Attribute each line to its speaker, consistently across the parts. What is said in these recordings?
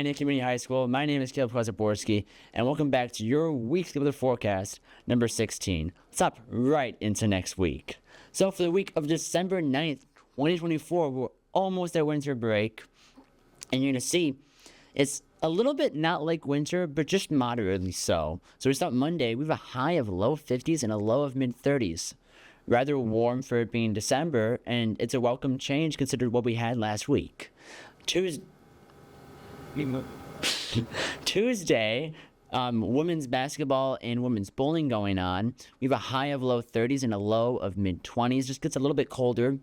Speaker 1: Pioneer Community High School. My name is Caleb Zaborski, and welcome back to your weekly weather forecast, number 16. Let's hop right into next week. So for the week of December 9th, 2024, we're almost at winter break, and you're going to see it's a little bit not like winter, but just moderately so. So we start Monday, we have a high of low 50s and a low of mid 30s. Rather warm for it being December, and it's a welcome change considered what we had last week. Tuesday, women's basketball and women's bowling going on. We have a high of low 30s and a low of mid 20s. Just gets a little bit colder.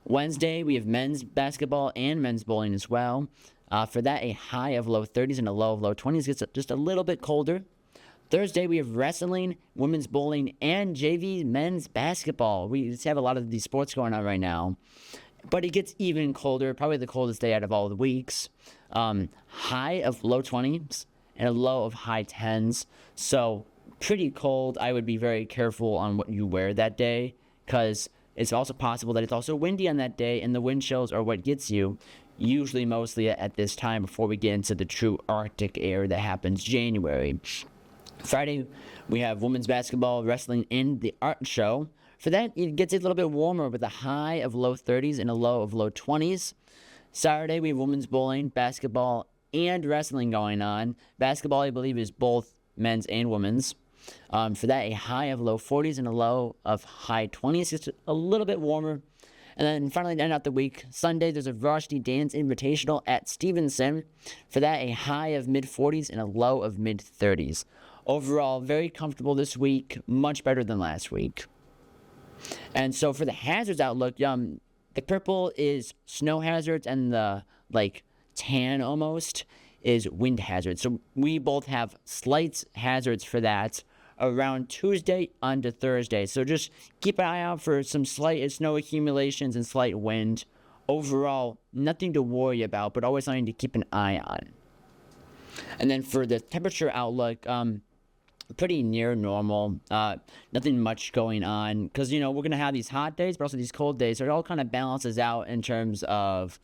Speaker 1: Wednesday, we have men's basketball and men's bowling as well. For that, a high of low 30s and a low of low 20s. Gets just a little bit colder. Thursday, we have wrestling, women's bowling, and JV men's basketball. We just have a lot of these sports going on right now. But it gets even colder, probably the coldest day out of all the weeks. High of low 20s and a low of high 10s. So pretty cold. I would be very careful on what you wear that day, because it's also possible that it's also windy on that day, and the wind chills are what gets you, usually mostly at this time before we get into the true Arctic air that happens January. Friday, we have women's basketball, wrestling, and the art show. For that, it gets a little bit warmer with a high of low 30s and a low of low 20s. Saturday, we have women's bowling, basketball, and wrestling going on. Basketball, I believe, is both men's and women's. For that, a high of low 40s and a low of high 20s. Just a little bit warmer. And then finally, to end out the week, Sunday, there's a Varsity Dance Invitational at Stevenson. For that, a high of mid 40s and a low of mid 30s. Overall, very comfortable this week, much better than last week. And so for the hazards outlook, the purple is snow hazards, and the tan almost is wind hazards. So we both have slight hazards for that around Tuesday onto Thursday. So just keep an eye out for some slight snow accumulations and slight wind. Overall, nothing to worry about, but always something to keep an eye on. And then for the temperature outlook, pretty near normal. Nothing much going on, because we're gonna have these hot days but also these cold days, so it all kind of balances out in terms of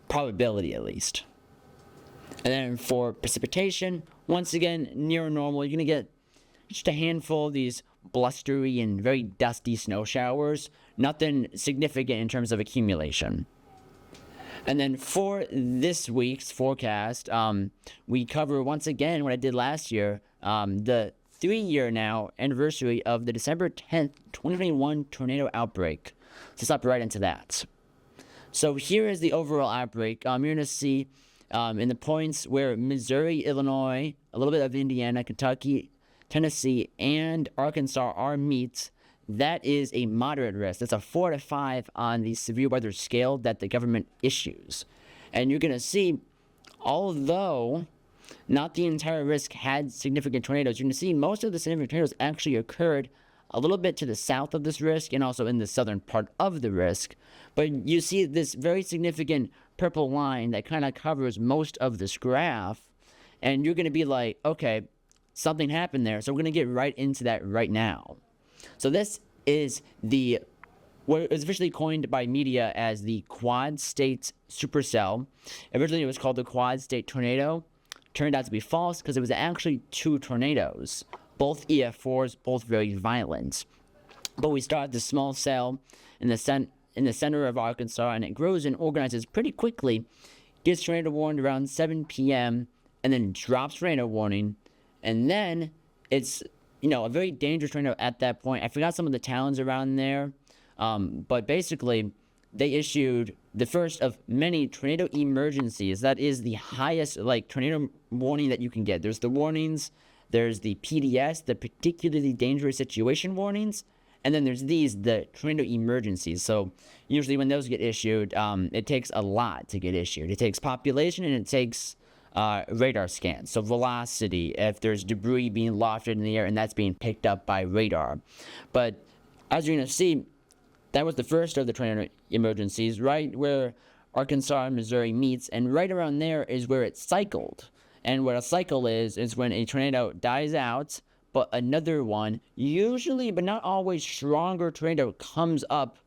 Speaker 1: probability, at least. And then for precipitation, once again, near normal. You're gonna get just a handful of these blustery and very dusty snow showers. Nothing significant in terms of accumulation. And then for this week's forecast, we cover once again what I did last year, the 3-year now anniversary of the December 10th, 2021 tornado outbreak. So let's hop right into that. So here is the overall outbreak. You're going to see in the points where Missouri, Illinois, a little bit of Indiana, Kentucky, Tennessee, and Arkansas are meet. That is a moderate risk. That's a 4 to 5 on the severe weather scale that the government issues. And you're going to see, although not the entire risk had significant tornadoes, you're going to see most of the significant tornadoes actually occurred a little bit to the south of this risk and also in the southern part of the risk. But you see this very significant purple line that kind of covers most of this graph. And you're going to be like, okay, something happened there. So we're going to get right into that right now. So this is what is officially coined by media as the Quad State Supercell. Originally, it was called the Quad State Tornado. Turned out to be false because it was actually 2 tornadoes, both EF4s, both very violent. But we start the small cell in the center of Arkansas, and it grows and organizes pretty quickly. Gets tornado warned around 7 p.m. and then drops tornado warning, and then it's a very dangerous tornado at that point. I forgot some of the towns around there, but basically, they issued the first of many tornado emergencies. That is the highest tornado warning that you can get. There's the warnings, there's the PDS, the particularly dangerous situation warnings, and then there's the tornado emergencies. So usually when those get issued, it takes a lot to get issued. It takes population and it takes radar scans. So velocity, if there's debris being lofted in the air and that's being picked up by radar. But as you're going to see, that was the first of the tornado emergencies, right where Arkansas and Missouri meets, and right around there is where it cycled. And what a cycle is when a tornado dies out, but another one, usually but not always stronger tornado, comes up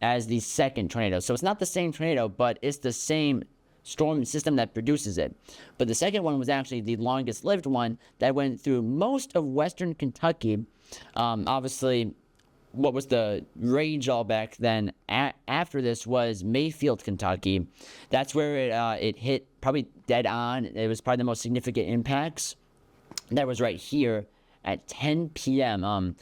Speaker 1: as the second tornado. So it's not the same tornado, but it's the same storm system that produces it. But the second one was actually the longest lived one that went through most of western Kentucky. Obviously, what was the rage all back then after this was Mayfield, Kentucky. That's where it hit probably dead on. It was probably the most significant impacts. That was right here at 10 p.m.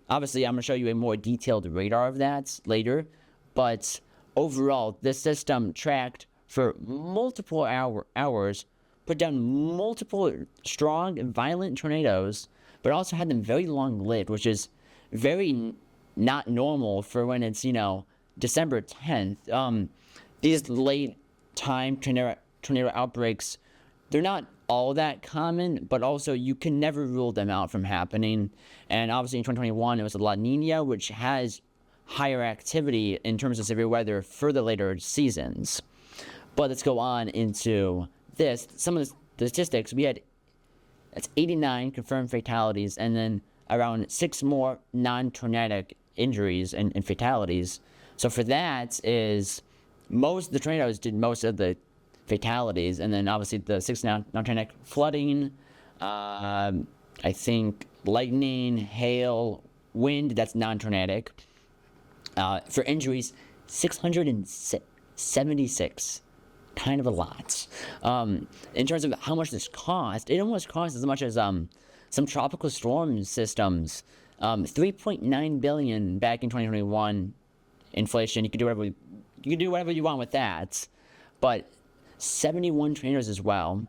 Speaker 1: Obviously, I'm going to show you a more detailed radar of that later. But overall, this system tracked for multiple hours, put down multiple strong and violent tornadoes, but also had them very long-lived, which is very not normal for when it's, December 10th. These late-time tornado outbreaks, they're not all that common, but also you can never rule them out from happening. And obviously in 2021, it was La Nina, which has higher activity in terms of severe weather for the later seasons. But let's go on into this. Some of the statistics, that's 89 confirmed fatalities, and then around 6 more non-tornadic injuries and fatalities. So for that is most of the tornadoes did most of the fatalities, and then obviously the 6 non-tornadic flooding, I think lightning, hail, wind, that's non-tornadic. For injuries, 676. Kind of a lot. In terms of how much this cost, it almost cost as much as some tropical storm systems. $3.9 billion back in 2021. Inflation. You can do whatever you want with that, but 71 tornadoes as well.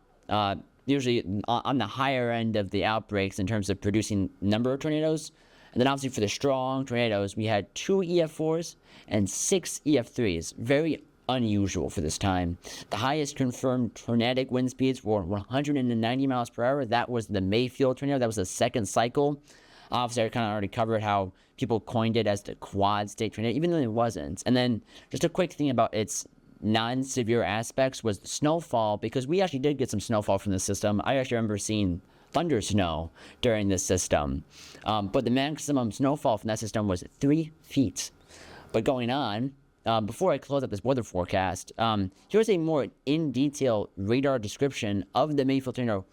Speaker 1: Usually on the higher end of the outbreaks in terms of producing number of tornadoes. And then obviously for the strong tornadoes, we had 2 EF4s and 6 EF3s. Very unusual for this time. The highest confirmed tornadic wind speeds were 190 miles per hour. That was the Mayfield tornado. That was the second cycle. Obviously, I kind of already covered how people coined it as the quad state tornado, even though it wasn't. And then just a quick thing about its non-severe aspects was the snowfall, because we actually did get some snowfall from the system. I actually remember seeing thunder snow during this system. But the maximum snowfall from that system was 3 feet. But going on, before I close up this weather forecast, here's a more in-detail radar description of the Mayfield tornado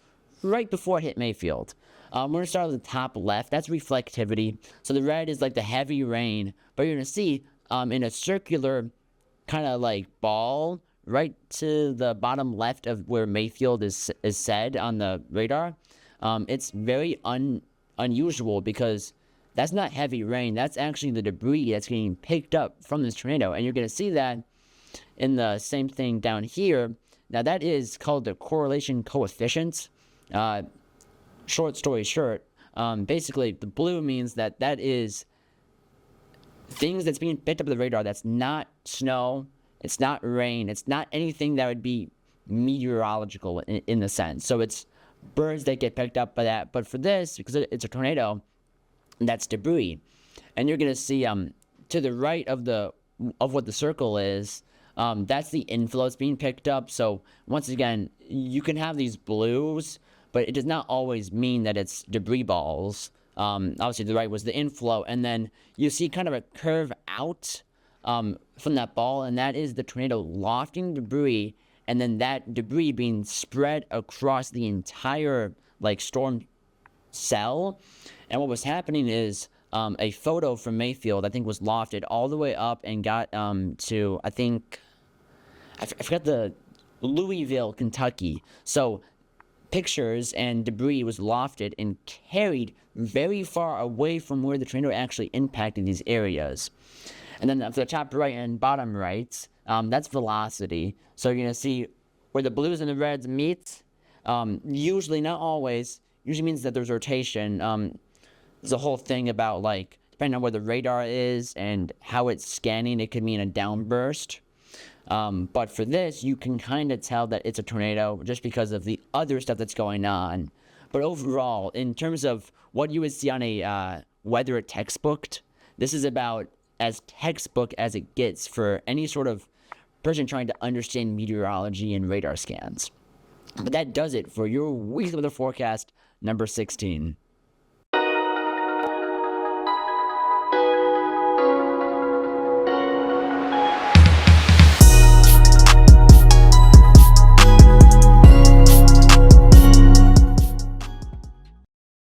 Speaker 1: right before it hit Mayfield. We're going to start at the top left. That's reflectivity. So the red is like the heavy rain. But you're going to see in a circular kind of like ball right to the bottom left of where Mayfield is said on the radar. It's very unusual because that's not heavy rain. That's actually the debris that's getting picked up from this tornado. And you're going to see that in the same thing down here. Now, that is called the correlation coefficient. Short story short, basically, the blue means that is things that's being picked up on the radar that's not snow, it's not rain, it's not anything that would be meteorological in the sense. So it's birds that get picked up by that. But for this, because it's a tornado, that's debris. And you're going to see to the right of what the circle is, that's the inflow that's being picked up. So once again, you can have these blues, but it does not always mean that it's debris balls. Obviously, the right was the inflow, and then you see kind of a curve out from that ball, and that is the tornado lofting debris, and then that debris being spread across the entire storm cell. And what was happening is a photo from Mayfield, I think, was lofted all the way up and got to, I think, I forgot the Louisville, Kentucky. So pictures and debris was lofted and carried very far away from where the tornado actually impacted these areas. And then for the top right and bottom right, that's velocity. So you're going to see where the blues and the reds meet. Usually, not always, usually means that there's rotation. There's a whole thing about, depending on where the radar is and how it's scanning, it could mean a downburst. But for this, you can kind of tell that it's a tornado just because of the other stuff that's going on. But overall, in terms of what you would see on a weather textbook, this is about as textbook as it gets for any sort of person trying to understand meteorology and radar scans. But that does it for your weekly weather forecast number 16.